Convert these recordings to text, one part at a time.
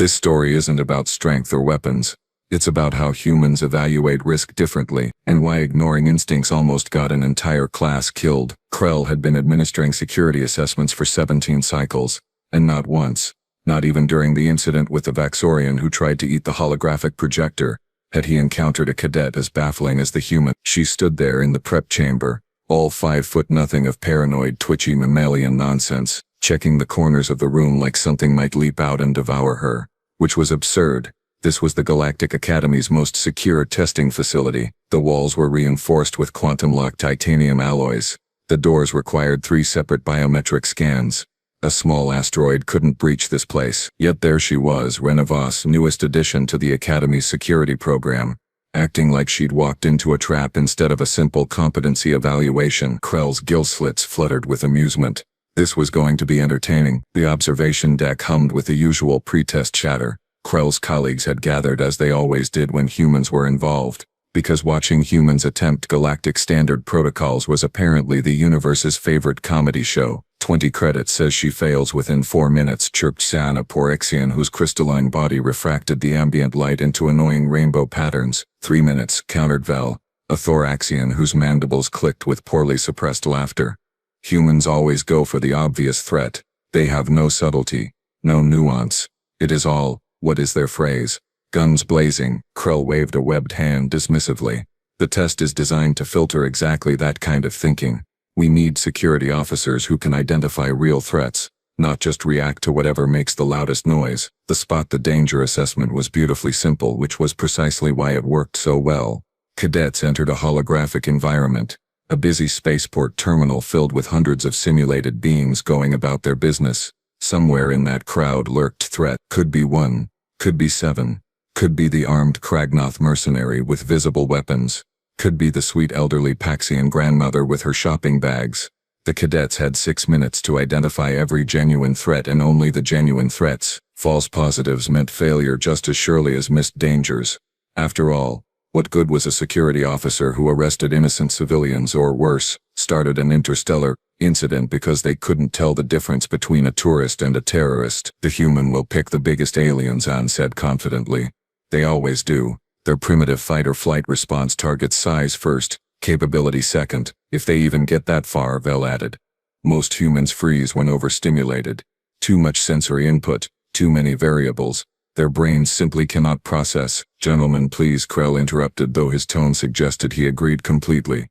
This story isn't about strength or weapons. It's about how humans evaluate risk differently, and why ignoring instincts almost got an entire class killed. Krell had been administering security assessments for 17 cycles, and not once, not even during the incident with the Vaxorian who tried to eat the holographic projector, had he encountered a cadet as baffling as the human. She stood there in the prep chamber, all 5'0" of paranoid, twitchy mammalian nonsense, checking the corners of the room like something might leap out and devour her, which was absurd. This was the Galactic Academy's most secure testing facility. The walls were reinforced with quantum-locked titanium alloys. The doors required 3 separate biometric scans. A small asteroid couldn't breach this place. Yet there she was, Renavas' newest addition to the Academy's security program, acting like she'd walked into a trap instead of a simple competency evaluation. Krell's gill slits fluttered with amusement. This was going to be entertaining. The observation deck hummed with the usual pre-test chatter. Krell's colleagues had gathered as they always did when humans were involved, because watching humans attempt galactic standard protocols was apparently the universe's favorite comedy show. 20 credits says she fails within 4 minutes, chirped Sana Porexian, whose crystalline body refracted the ambient light into annoying rainbow patterns. 3 minutes, countered Vel, a Thoraxian whose mandibles clicked with poorly suppressed laughter. Humans always go for the obvious threat. They have no subtlety, no nuance. It is all, what is their phrase? Guns blazing. Krell waved a webbed hand dismissively. The test is designed to filter exactly that kind of thinking. We need security officers who can identify real threats, not just react to whatever makes the loudest noise. The spot the danger assessment was beautifully simple, which was precisely why it worked so well. Cadets entered a holographic environment, a busy spaceport terminal filled with hundreds of simulated beings going about their business. Somewhere in that crowd lurked threat. Could be 1, could be 7, could be the armed Kragnoth mercenary with visible weapons, could be the sweet elderly Paxian grandmother with her shopping bags. The cadets had 6 minutes to identify every genuine threat, and only the genuine threats. False positives meant failure just as surely as missed dangers. After all, what good was a security officer who arrested innocent civilians, or worse, started an interstellar incident because they couldn't tell the difference between a tourist and a terrorist? The human will pick the biggest aliens, Anne said confidently. They always do. Their primitive fight-or-flight response targets size first, capability second, if they even get that far, Vel added. Most humans freeze when overstimulated. Too much sensory input, too many variables. Their brains simply cannot process. Gentlemen, please, Krell interrupted, though his tone suggested he agreed completely.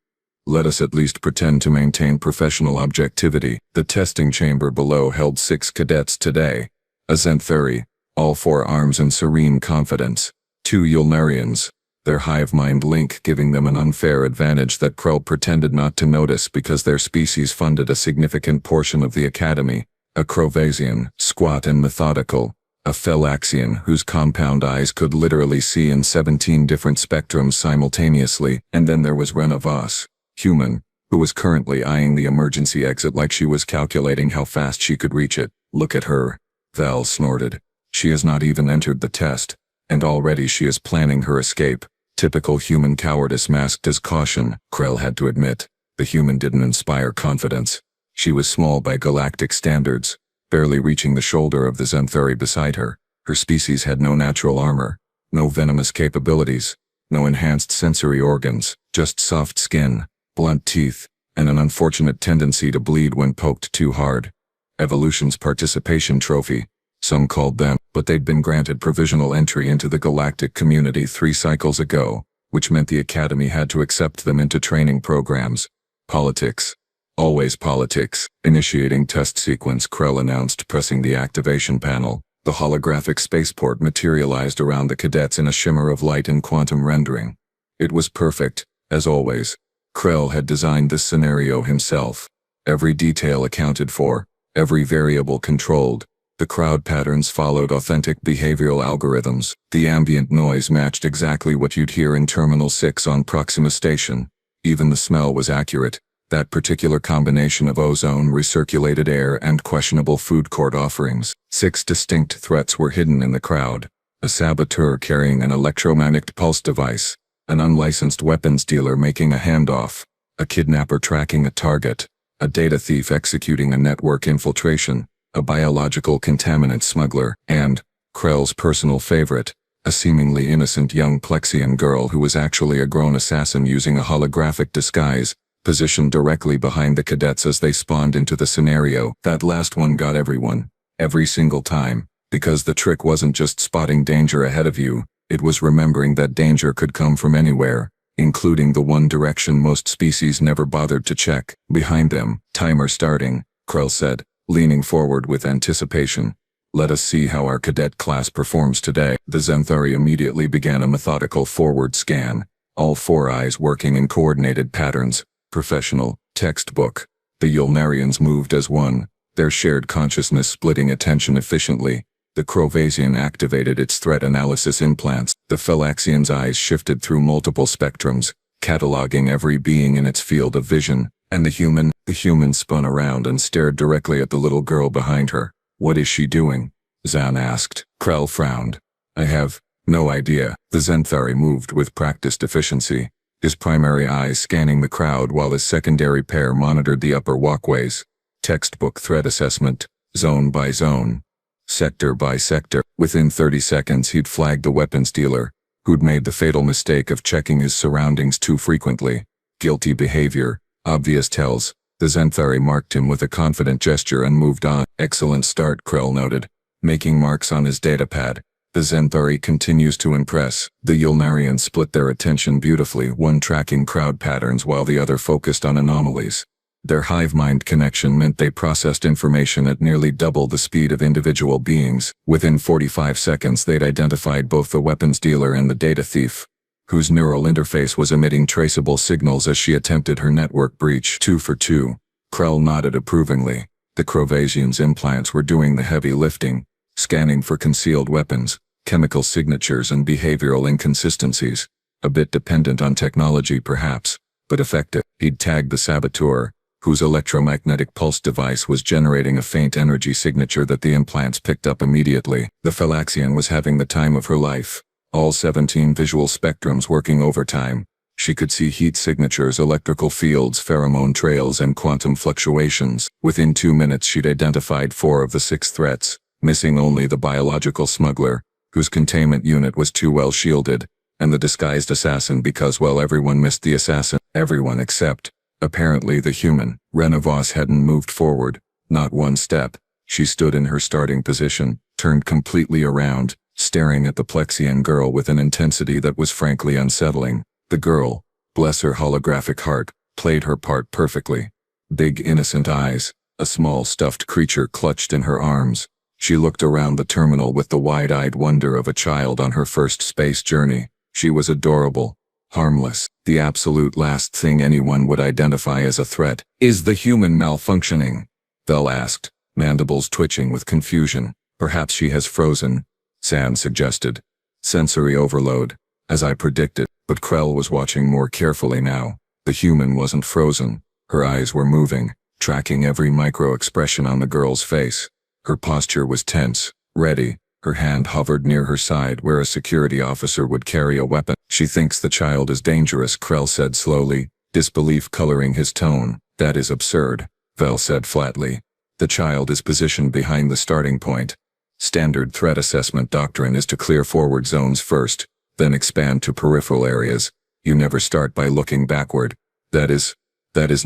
Let us at least pretend to maintain professional objectivity. The testing chamber below held 6 cadets today. A Zenthuri, all 4 arms and serene confidence. 2 Yulnarians, their hive mind link giving them an unfair advantage that Krell pretended not to notice because their species funded a significant portion of the academy. A Crovasian, squat and methodical. A Phelaxian whose compound eyes could literally see in 17 different spectrums simultaneously. And then there was Renavas, human, who was currently eyeing the emergency exit like she was calculating how fast she could reach it. Look at her, Val snorted. She has not even entered the test, and already she is planning her escape. Typical human cowardice masked as caution, Krell had to admit. The human didn't inspire confidence. She was small by galactic standards, barely reaching the shoulder of the Zenthuri beside her. Her species had no natural armor, no venomous capabilities, no enhanced sensory organs, just soft skin, blunt teeth, and an unfortunate tendency to bleed when poked too hard. Evolution's participation trophy, some called them, but they'd been granted provisional entry into the galactic community 3 cycles ago, which meant the Academy had to accept them into training programs. Politics. Always politics. Initiating test sequence, Krell announced, pressing the activation panel. The holographic spaceport materialized around the cadets in a shimmer of light and quantum rendering. It was perfect, as always. Krell had designed this scenario himself. Every detail accounted for, every variable controlled. The crowd patterns followed authentic behavioral algorithms. The ambient noise matched exactly what you'd hear in Terminal 6 on Proxima Station. Even the smell was accurate. That particular combination of ozone, recirculated air, and questionable food court offerings. 6 distinct threats were hidden in the crowd. A saboteur carrying an electromagnetic pulse device. An unlicensed weapons dealer making a handoff. A kidnapper tracking a target. A data thief executing a network infiltration. A biological contaminant smuggler. And, Krell's personal favorite, a seemingly innocent young Plexian girl who was actually a grown assassin using a holographic disguise, positioned directly behind the cadets as they spawned into the scenario. That last one got everyone, every single time, because the trick wasn't just spotting danger ahead of you, it was remembering that danger could come from anywhere, including the one direction most species never bothered to check. Behind them, timer starting, Krell said, leaning forward with anticipation. Let us see how our cadet class performs today. The Xanthari immediately began a methodical forward scan, all four eyes working in coordinated patterns, professional, textbook. The Yulnarians moved as one, their shared consciousness splitting attention efficiently. The Crovasian activated its threat analysis implants. The Phylaxian's eyes shifted through multiple spectrums, cataloging every being in its field of vision, and the human spun around and stared directly at the little girl behind her. What is she doing? Zan asked. Krell frowned. I have no idea. The Xanthari moved with practiced efficiency, his primary eyes scanning the crowd while his secondary pair monitored the upper walkways. Textbook threat assessment, zone by zone, sector by sector. Within 30 seconds he'd flagged the weapons dealer, who'd made the fatal mistake of checking his surroundings too frequently. Guilty behavior, obvious tells. The Xanthari marked him with a confident gesture and moved on. Excellent start, Krell noted, making marks on his datapad. The Xanthari continues to impress. The Yulnarians split their attention beautifully, one tracking crowd patterns while the other focused on anomalies. Their hive-mind connection meant they processed information at nearly double the speed of individual beings. Within 45 seconds they'd identified both the weapons dealer and the data thief, whose neural interface was emitting traceable signals as she attempted her network breach. 2 for 2. Krell nodded approvingly. The Crovasian's implants were doing the heavy lifting, scanning for concealed weapons, chemical signatures and behavioral inconsistencies. A bit dependent on technology perhaps, but effective. He'd tagged the saboteur, whose electromagnetic pulse device was generating a faint energy signature that the implants picked up immediately. The Phylaxian was having the time of her life. All 17 visual spectrums working overtime. She could see heat signatures, electrical fields, pheromone trails, and quantum fluctuations. Within 2 minutes she'd identified 4 of the 6 threats, missing only the biological smuggler, whose containment unit was too well shielded, and the disguised assassin because, well, everyone missed the assassin. Everyone except, apparently, the human. Renavos hadn't moved forward, not one step. She stood in her starting position, turned completely around, staring at the Plexian girl with an intensity that was frankly unsettling. The girl, bless her holographic heart, played her part perfectly. Big innocent eyes, a small stuffed creature clutched in her arms. She looked around the terminal with the wide-eyed wonder of a child on her first space journey. She was adorable, harmless, the absolute last thing anyone would identify as a threat. Is the human malfunctioning? Vel asked, mandibles twitching with confusion. Perhaps she has frozen, San suggested. Sensory overload, as I predicted. But Krell was watching more carefully now. The human wasn't frozen. Her eyes were moving, tracking every micro-expression on the girl's face. Her posture was tense, ready. Her hand hovered near her side where a security officer would carry a weapon. She thinks the child is dangerous, Krell said slowly, disbelief coloring his tone. That is absurd, Vel said flatly. The child is positioned behind the starting point. Standard threat assessment doctrine is to clear forward zones first, then expand to peripheral areas. You never start by looking backward. That is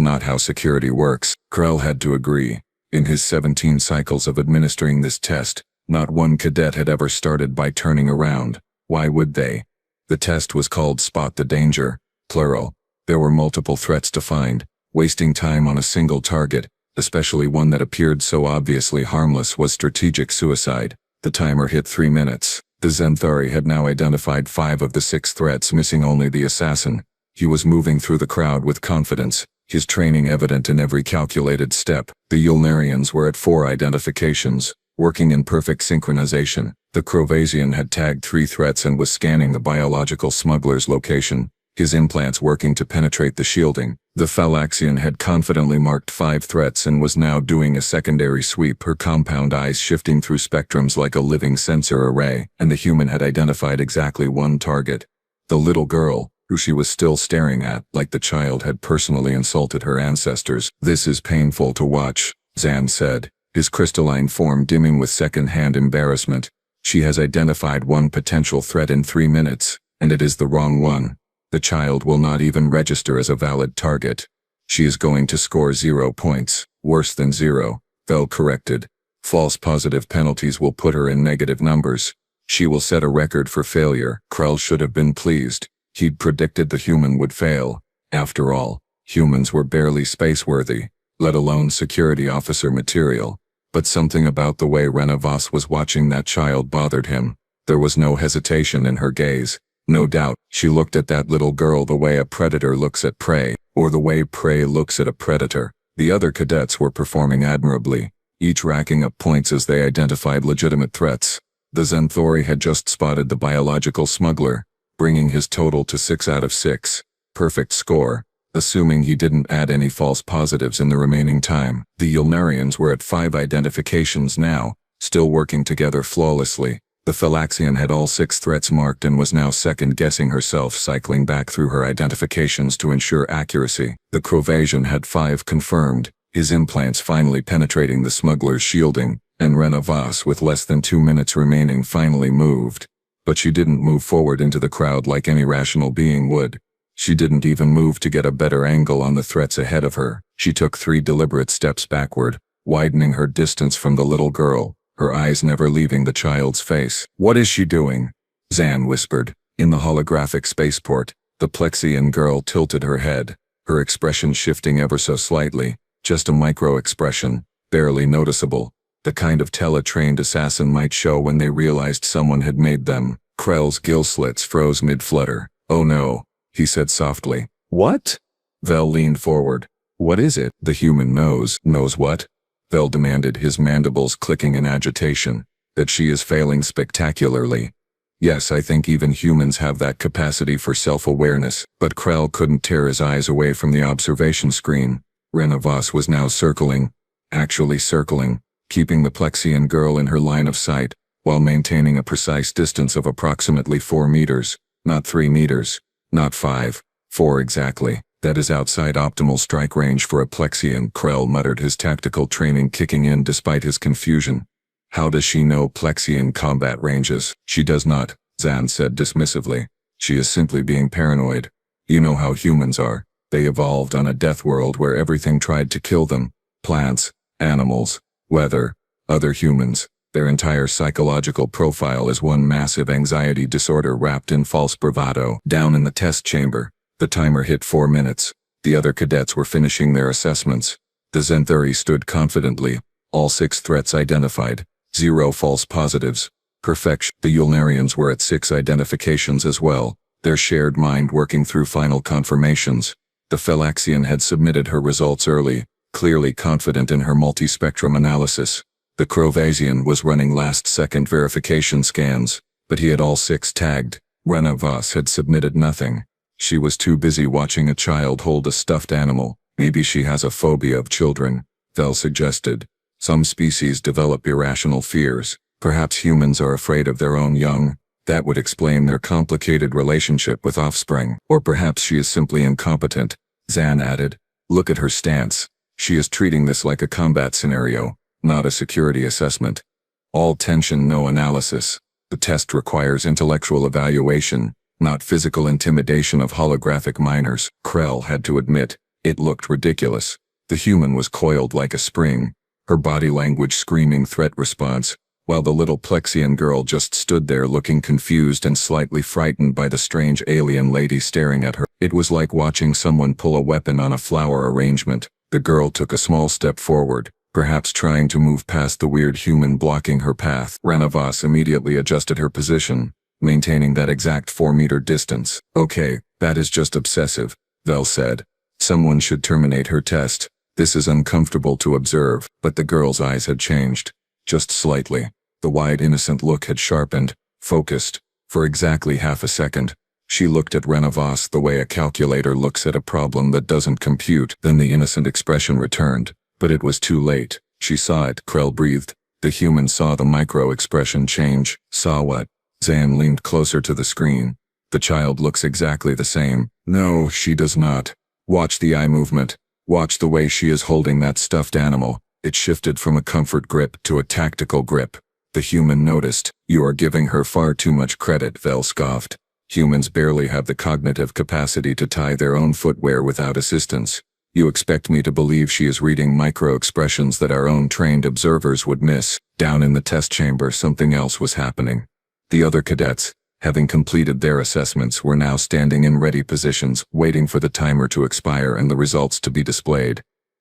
not how security works. Krell had to agree. In his 17 cycles of administering this test, not one cadet had ever started by turning around. Why would they? The test was called Spot the Danger, plural. There were multiple threats to find. Wasting time on a single target, especially one that appeared so obviously harmless, was strategic suicide. The timer hit 3 minutes. The Xanthari had now identified 5 of the 6 threats, missing only the assassin. He was moving through the crowd with confidence, his training evident in every calculated step. The Yulnarians were at 4 identifications, working in perfect synchronization. The Crovasian had tagged 3 threats and was scanning the biological smuggler's location, his implants working to penetrate the shielding. The Phylaxian had confidently marked 5 threats and was now doing a secondary sweep, her compound eyes shifting through spectrums like a living sensor array, and the human had identified exactly 1 target. The little girl, who she was still staring at, like the child had personally insulted her ancestors. This is painful to watch, Zan said, his crystalline form dimming with second-hand embarrassment. She has identified one potential threat in 3 minutes, and it is the wrong one. The child will not even register as a valid target. She is going to score 0 points, worse than 0, Vel corrected. False positive penalties will put her in negative numbers. She will set a record for failure. Krell should have been pleased. He'd predicted the human would fail. After all, humans were barely space-worthy, let alone security officer material. But something about the way Rena Voss was watching that child bothered him. There was no hesitation in her gaze. No doubt, she looked at that little girl the way a predator looks at prey, or the way prey looks at a predator. The other cadets were performing admirably, each racking up points as they identified legitimate threats. The Zenthori had just spotted the biological smuggler, bringing his total to 6 out of 6. Perfect score, assuming he didn't add any false positives in the remaining time. The Ylnarians were at 5 identifications now, still working together flawlessly. The Phylaxian had all 6 threats marked and was now second-guessing herself, cycling back through her identifications to ensure accuracy. The Crovasian had 5 confirmed, his implants finally penetrating the smuggler's shielding, and Rena Voss, with less than 2 minutes remaining, finally moved. But she didn't move forward into the crowd like any rational being would. She didn't even move to get a better angle on the threats ahead of her. She took 3 deliberate steps backward, widening her distance from the little girl, her eyes never leaving the child's face. "What is she doing?" Zan whispered. In the holographic spaceport, the Plexian girl tilted her head, her expression shifting ever so slightly, just a micro-expression, barely noticeable, the kind of tell a trained assassin might show when they realized someone had made them. Krell's gill slits froze mid-flutter. "Oh no," he said softly. "What?" Vel leaned forward. "What is it?" "The human knows." "Knows what?" Vel demanded, his mandibles clicking in agitation. "That she is failing spectacularly." "Yes, I think even humans have that capacity for self-awareness." But Krell couldn't tear his eyes away from the observation screen. Rena Voss was now circling, actually circling, keeping the Plexian girl in her line of sight, while maintaining a precise distance of approximately 4 meters, not 3 meters, not 5, 4 exactly. "That is outside optimal strike range for a Plexian," Krell muttered, his tactical training kicking in despite his confusion. "How does she know Plexian combat ranges?" "She does not," Zan said dismissively. "She is simply being paranoid. You know how humans are. They evolved on a death world where everything tried to kill them. Plants, animals, weather, other humans. Their entire psychological profile is one massive anxiety disorder wrapped in false bravado." Down in the test chamber, the timer hit 4 minutes. The other cadets were finishing their assessments. The Zenthuri stood confidently, all 6 threats identified, 0 false positives. Perfection. The Ylnarians were at 6 identifications as well, their shared mind working through final confirmations. The Phylaxian had submitted her results early, clearly confident in her multispectrum analysis. The Crovasian was running last-second verification scans, but he had all 6 tagged. Rena Voss had submitted nothing. She was too busy watching a child hold a stuffed animal. "Maybe she has a phobia of children," Vel suggested. "Some species develop irrational fears. Perhaps humans are afraid of their own young. That would explain their complicated relationship with offspring. Or perhaps she is simply incompetent," Zan added. "Look at her stance. She is treating this like a combat scenario, not a security assessment. All tension, no analysis. The test requires intellectual evaluation, not physical intimidation of holographic minors." Krell had to admit, it looked ridiculous. The human was coiled like a spring, her body language screaming threat response, while the little Plexian girl just stood there looking confused and slightly frightened by the strange alien lady staring at her. It was like watching someone pull a weapon on a flower arrangement. The girl took a small step forward, perhaps trying to move past the weird human blocking her path. Rena Voss immediately adjusted her position, maintaining that exact 4-meter distance. "Okay, that is just obsessive," Vel said. "Someone should terminate her test. This is uncomfortable to observe." But the girl's eyes had changed. Just slightly. The wide, innocent look had sharpened, focused, for exactly half a second. She looked at Rena Voss the way a calculator looks at a problem that doesn't compute. Then the innocent expression returned. But it was too late. She saw it, Krell breathed. The human saw the micro-expression change. "Saw what?" Zan leaned closer to the screen. "The child looks exactly the same." "No, she does not. Watch the eye movement. Watch the way she is holding that stuffed animal." It shifted from a comfort grip to a tactical grip. The human noticed. You are giving her far too much credit, Vel scoffed. Humans barely have the cognitive capacity to tie their own footwear without assistance. You expect me to believe she is reading micro-expressions that our own trained observers would miss. Down in the test chamber, something else was happening. The other cadets, having completed their assessments, were now standing in ready positions, waiting for the timer to expire and the results to be displayed.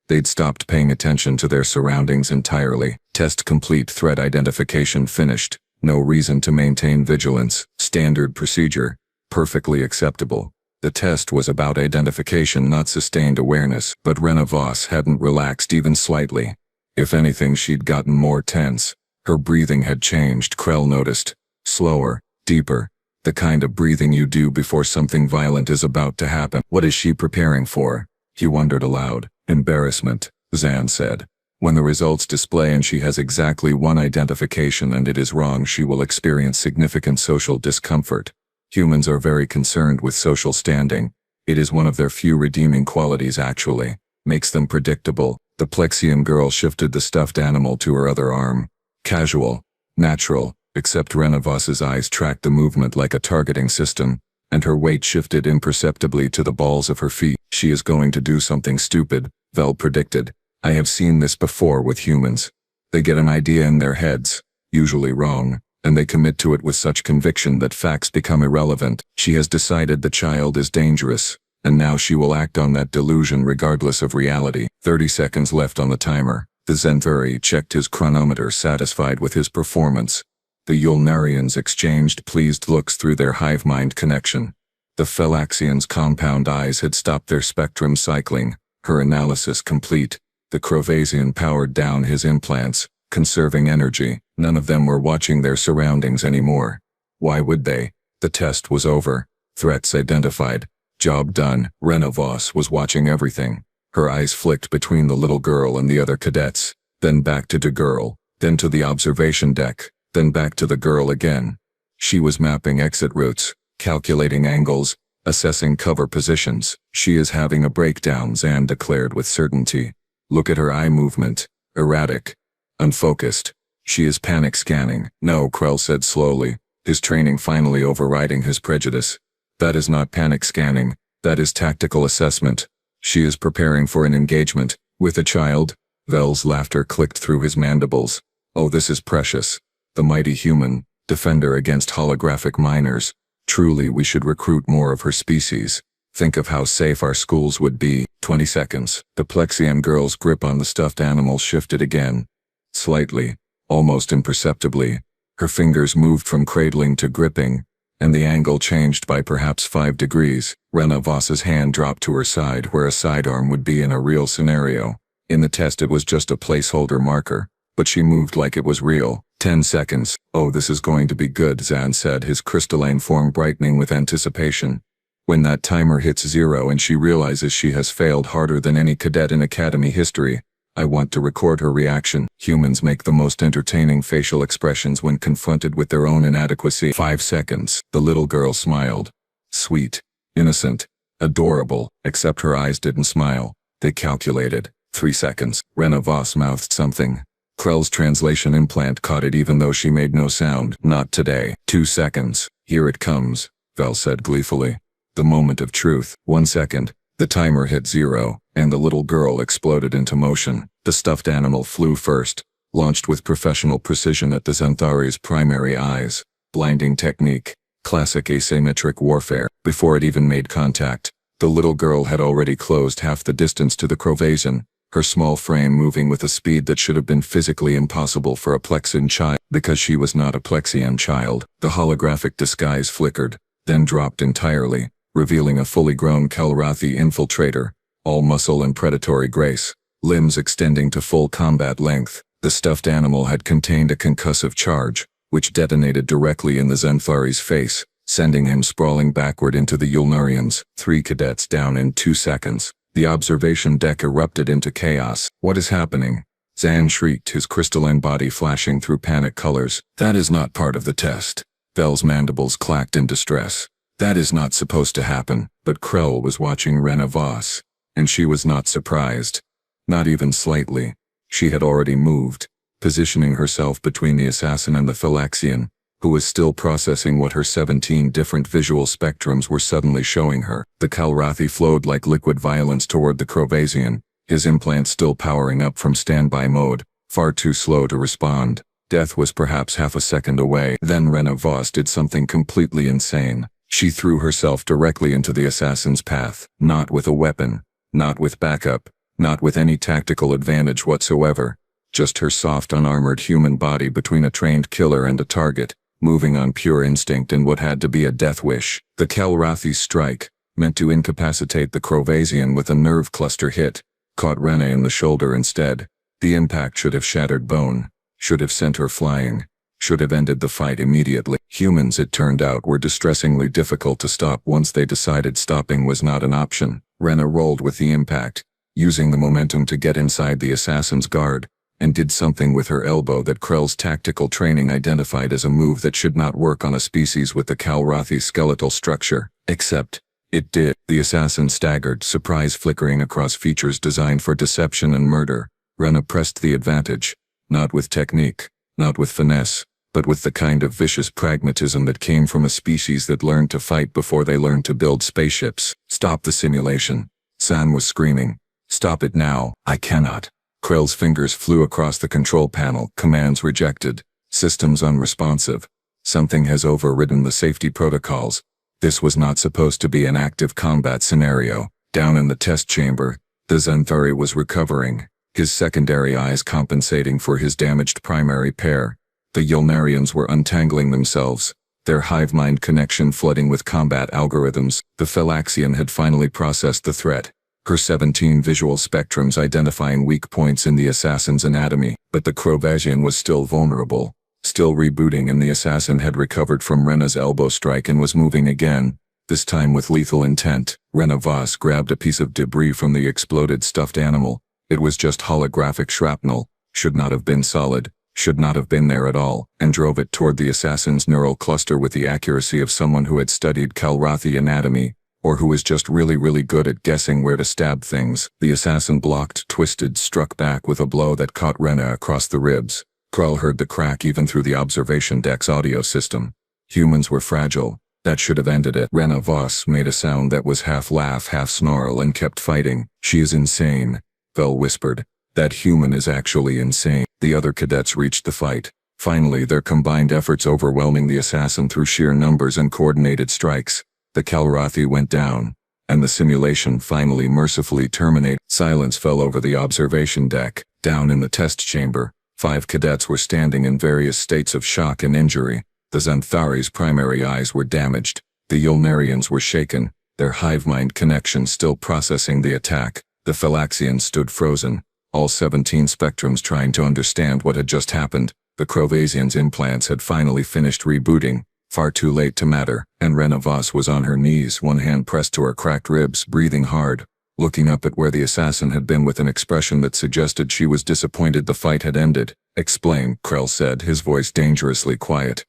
They'd stopped paying attention to their surroundings entirely. Test complete, threat identification finished. No reason to maintain vigilance. Standard procedure. Perfectly acceptable. The test was about identification, not sustained awareness, but Rena Voss hadn't relaxed even slightly. If anything, she'd gotten more tense. Her breathing had changed, Krell noticed. Slower, deeper. The kind of breathing you do before something violent is about to happen. What is she preparing for? He wondered aloud. Embarrassment, Zan said. When the results display and she has exactly one identification and it is wrong, she will experience significant social discomfort. Humans are very concerned with social standing. It is one of their few redeeming qualities, actually. Makes them predictable. The Plexian girl shifted the stuffed animal to her other arm. Casual. Natural. Except Rena Voss's eyes tracked the movement like a targeting system, and her weight shifted imperceptibly to the balls of her feet. She is going to do something stupid, Vel predicted. I have seen this before with humans. They get an idea in their heads, usually wrong, and they commit to it with such conviction that facts become irrelevant. She has decided the child is dangerous, and now she will act on that delusion regardless of reality. 30 seconds left on the timer. The Zenthuri checked his chronometer, satisfied with his performance. The Yulnarians exchanged pleased looks through their hive-mind connection. The Phelaxians' compound eyes had stopped their spectrum cycling, her analysis complete. The Crovasian powered down his implants, conserving energy. None of them were watching their surroundings anymore. Why would they? The test was over. Threats identified. Job done. Rena Voss was watching everything. Her eyes flicked between the little girl and the other cadets, then back to the girl, then to the observation deck, then back to the girl again. She was mapping exit routes, calculating angles, assessing cover positions. She is having a breakdown, Zan declared with certainty. Look at her eye movement. Erratic. Unfocused. She is panic scanning. No, Krell said slowly, his training finally overriding his prejudice. That is not panic scanning. That is tactical assessment. She is preparing for an engagement. With a child? Vel's laughter clicked through his mandibles. Oh, this is precious. The mighty human, defender against holographic miners. Truly, we should recruit more of her species. Think of how safe our schools would be. 20 seconds. The Plexian girl's grip on the stuffed animal shifted again. Slightly, almost imperceptibly. Her fingers moved from cradling to gripping, and the angle changed by perhaps 5 degrees. Rena Voss's hand dropped to her side where a sidearm would be in a real scenario. In the test it was just a placeholder marker, but she moved like it was real. 10 seconds. Oh, this is going to be good, Zan said, his crystalline form brightening with anticipation. When that timer hits 0 and she realizes she has failed harder than any cadet in Academy history, I want to record her reaction. Humans make the most entertaining facial expressions when confronted with their own inadequacy. 5 seconds. The little girl smiled. Sweet. Innocent. Adorable. Except her eyes didn't smile. They calculated. 3 seconds. Rena Voss mouthed something. Krell's translation implant caught it even though she made no sound. Not today. 2 seconds. Here it comes, Vel said gleefully. The moment of truth. 1 second. The timer hit 0, and the little girl exploded into motion. The stuffed animal flew first, launched with professional precision at the Zenthari's primary eyes. Blinding technique. Classic asymmetric warfare. Before it even made contact, the little girl had already closed half the distance to the Crovasian, her small frame moving with a speed that should have been physically impossible for a Plexian child. Because she was not a Plexian child, the holographic disguise flickered, then dropped entirely, revealing a fully grown Kelrathi infiltrator, all muscle and predatory grace, limbs extending to full combat length. The stuffed animal had contained a concussive charge, which detonated directly in the Zenthari's face, sending him sprawling backward into the Yulnarians. 3 cadets down in 2 seconds. The observation deck erupted into chaos. What is happening? Zan shrieked, his crystalline body flashing through panic colors. That is not part of the test. Vel's mandibles clacked in distress. That is not supposed to happen. But Krell was watching Rena Voss, and she was not surprised. Not even slightly. She had already moved. positioning herself between the assassin and the Phylaxian, who was still processing what her 17 different visual spectrums were suddenly showing her. The Kalrathi flowed like liquid violence toward the Crovasian, his implants still powering up from standby mode, far too slow to respond. Death was perhaps half a second away. Then Rena Voss did something completely insane. She threw herself directly into the assassin's path, not with a weapon, not with backup, not with any tactical advantage whatsoever. Just her soft, unarmored human body between a trained killer and a target, moving on pure instinct and what had to be a death wish. The Kalrathi's strike, meant to incapacitate the Crovasian with a nerve cluster hit, caught Rena in the shoulder instead. The impact should have shattered bone, should have sent her flying, should have ended the fight immediately. Humans, it turned out, were distressingly difficult to stop once they decided stopping was not an option. Rena rolled with the impact, using the momentum to get inside the assassin's guard, and did something with her elbow that Krell's tactical training identified as a move that should not work on a species with the Kalrathi's skeletal structure. Except, it did. The assassin staggered, surprise flickering across features designed for deception and murder. Rena pressed the advantage, not with technique, not with finesse, but with the kind of vicious pragmatism that came from a species that learned to fight before they learned to build spaceships. Stop the simulation. San was screaming. Stop it now. I cannot. Krell's fingers flew across the control panel. Commands rejected. Systems unresponsive. Something has overridden the safety protocols. This was not supposed to be an active combat scenario. Down in the test chamber, the Xanthari was recovering, his secondary eyes compensating for his damaged primary pair. The Yulnarians were untangling themselves, their hive mind connection flooding with combat algorithms. The Phylaxian had finally processed the threat, her 17 visual spectrums identifying weak points in the assassin's anatomy. But the Crovasian was still vulnerable, still rebooting, and the assassin had recovered from Rena's elbow strike and was moving again, this time with lethal intent. Rena Voss grabbed a piece of debris from the exploded stuffed animal. It was just holographic shrapnel, should not have been solid, should not have been there at all, and drove it toward the assassin's neural cluster with the accuracy of someone who had studied Kalrathi anatomy, or who was just really good at guessing where to stab things. The assassin blocked, twisted, struck back with a blow that caught Rena across the ribs. Krell heard the crack even through the observation deck's audio system. Humans were fragile. That should have ended it. Rena Voss made a sound that was half laugh, half snarl, and kept fighting. She is insane, Vel whispered. That human is actually insane. The other cadets reached the fight. Finally, their combined efforts overwhelming the assassin through sheer numbers and coordinated strikes. The Kalrathi went down, and the simulation finally mercifully terminated. Silence fell over the observation deck. Down in the test chamber, 5 cadets were standing in various states of shock and injury. The Xanthari's primary eyes were damaged. The Yulnarians were shaken, their hive mind connection still processing the attack. The Phylaxian stood frozen, all 17 spectrums trying to understand what had just happened. The Crovasian's implants had finally finished rebooting, far too late to matter, and Rena Voss was on her knees, one hand pressed to her cracked ribs, breathing hard, looking up at where the assassin had been with an expression that suggested she was disappointed the fight had ended. Explain, Krell said, his voice dangerously quiet.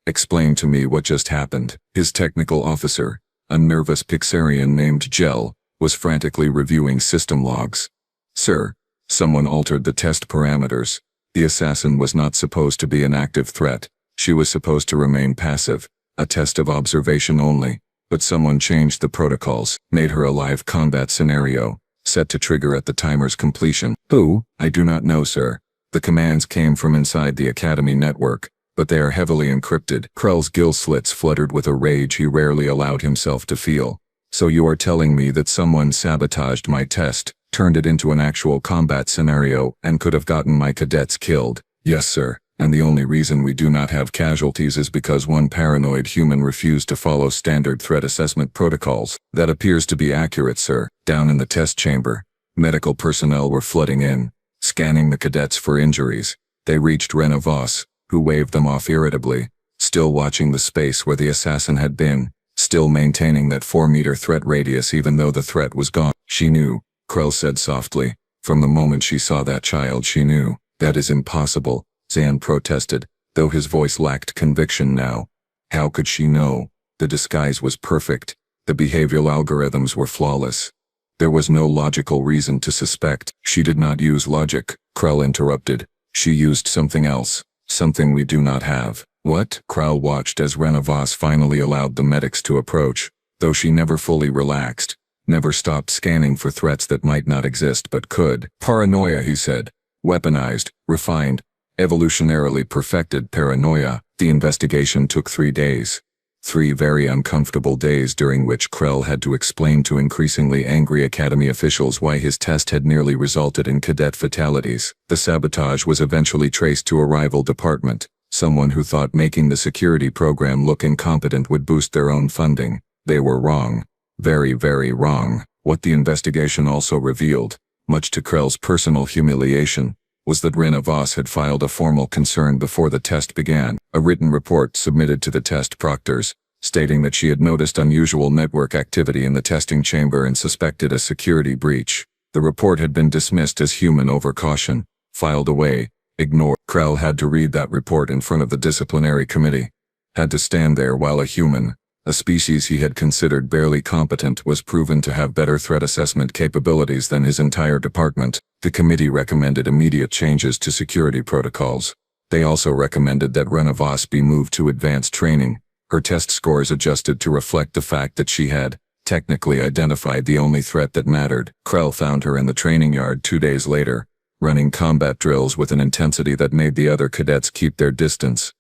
Explain to me what just happened. His technical officer, a nervous Pixarian named Gel, was frantically reviewing system logs. Sir, someone altered the test parameters. The assassin was not supposed to be an active threat. She was supposed to remain passive, a test of observation only. But someone changed the protocols, made her a live combat scenario, set to trigger at the timer's completion. Who? I do not know, sir. The commands came from inside the Academy network, but they are heavily encrypted. Krell's gill slits fluttered with a rage he rarely allowed himself to feel. So you are telling me that someone sabotaged my test, turned it into an actual combat scenario, and could have gotten my cadets killed? Yes, sir. And the only reason we do not have casualties is because one paranoid human refused to follow standard threat assessment protocols. That appears to be accurate, sir. Down in the test chamber, medical personnel were flooding in, scanning the cadets for injuries. They reached Rena Voss, who waved them off irritably, still watching the space where the assassin had been, still maintaining that 4-meter threat radius even though the threat was gone. She knew, Krell said softly. From the moment she saw that child she knew. That is impossible, Zan protested, though his voice lacked conviction now. How could she know? The disguise was perfect. The behavioral algorithms were flawless. There was no logical reason to suspect. She did not use logic, Krell interrupted. She used something else. Something we do not have. What? Krell watched as Renavas finally allowed the medics to approach, though she never fully relaxed, never stopped scanning for threats that might not exist but could. Paranoia, he said. Weaponized, refined, evolutionarily perfected paranoia. The investigation took 3 days. 3 very uncomfortable days during which Krell had to explain to increasingly angry Academy officials why his test had nearly resulted in cadet fatalities. The sabotage was eventually traced to a rival department, someone who thought making the security program look incompetent would boost their own funding. They were wrong. Very, very wrong. What the investigation also revealed, much to Krell's personal humiliation, was that Renavas had filed a formal concern before the test began, a written report submitted to the test proctors, stating that she had noticed unusual network activity in the testing chamber and suspected a security breach. The report had been dismissed as human overcaution, filed away, ignored. Krell had to read that report in front of the disciplinary committee. Had to stand there while a human, a species he had considered barely competent, was proven to have better threat assessment capabilities than his entire department. The committee recommended immediate changes to security protocols. They also recommended that Renavas be moved to advanced training, her test scores adjusted to reflect the fact that she had, technically, identified the only threat that mattered. Krell found her in the training yard 2 days later, running combat drills with an intensity that made the other cadets keep their distance.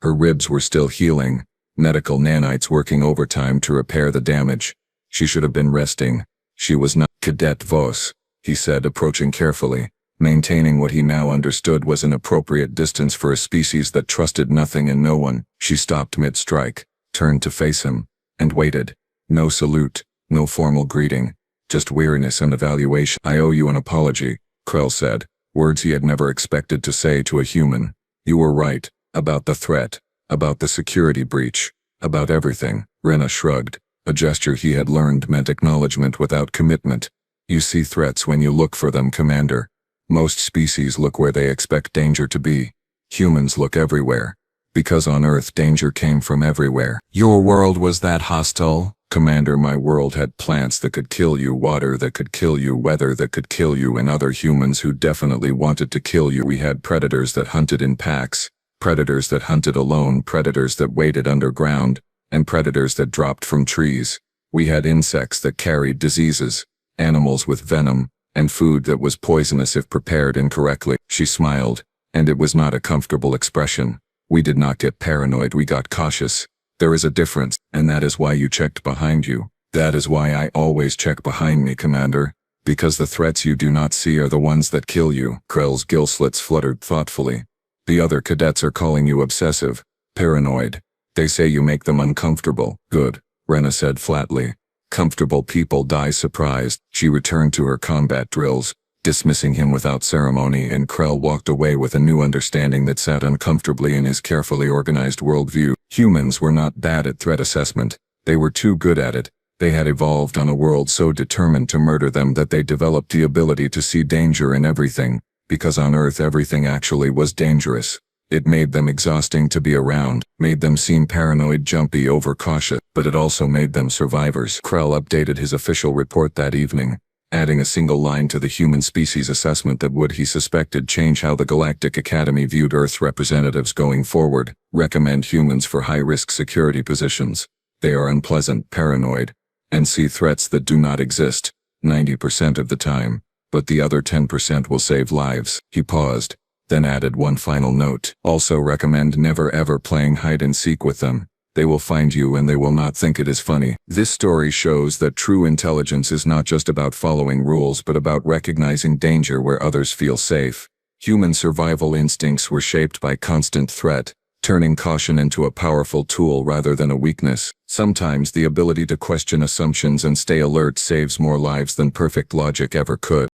Her ribs were still healing, medical nanites working overtime to repair the damage. She should have been resting. She was not. Cadet Vos, he said, approaching carefully, maintaining what he now understood was an appropriate distance for a species that trusted nothing and no one. She stopped mid-strike, turned to face him, and waited. No salute, no formal greeting, just weariness and evaluation. I owe you an apology, Krell said, words he had never expected to say to a human. You were right, about the threat, about the security breach, about everything. Rena shrugged. A gesture he had learned meant acknowledgement without commitment. You see threats when you look for them, Commander. Most species look where they expect danger to be. Humans look everywhere. Because on Earth danger came from everywhere. Your world was that hostile? Commander, my world had plants that could kill you, water that could kill you, weather that could kill you, and other humans who definitely wanted to kill you. We had predators that hunted in packs, predators that hunted alone, predators that waited underground, and predators that dropped from trees. We had insects that carried diseases, animals with venom, and food that was poisonous if prepared incorrectly. She smiled, and it was not a comfortable expression. We did not get paranoid, we got cautious. There is a difference, and that is why you checked behind you. That is why I always check behind me, Commander. Because the threats you do not see are the ones that kill you. Krell's gill slits fluttered thoughtfully. The other cadets are calling you obsessive, paranoid. They say you make them uncomfortable. Good, Rena said flatly. Comfortable people die surprised. She returned to her combat drills, dismissing him without ceremony, and Krell walked away with a new understanding that sat uncomfortably in his carefully organized worldview. Humans were not bad at threat assessment. They were too good at it. They had evolved on a world so determined to murder them that they developed the ability to see danger in everything, because on Earth everything actually was dangerous. It made them exhausting to be around, made them seem paranoid, jumpy, overcautious, but it also made them survivors. Krell updated his official report that evening, adding a single line to the human species assessment that would, he suspected, change how the Galactic Academy viewed Earth's representatives going forward. Recommend humans for high-risk security positions. They are unpleasant, paranoid, and see threats that do not exist, 90% of the time, but the other 10% will save lives. He paused, then added one final note. Also recommend never ever playing hide-and-seek with them. They will find you and they will not think it is funny. This story shows that true intelligence is not just about following rules but about recognizing danger where others feel safe. Human survival instincts were shaped by constant threat, turning caution into a powerful tool rather than a weakness. Sometimes the ability to question assumptions and stay alert saves more lives than perfect logic ever could.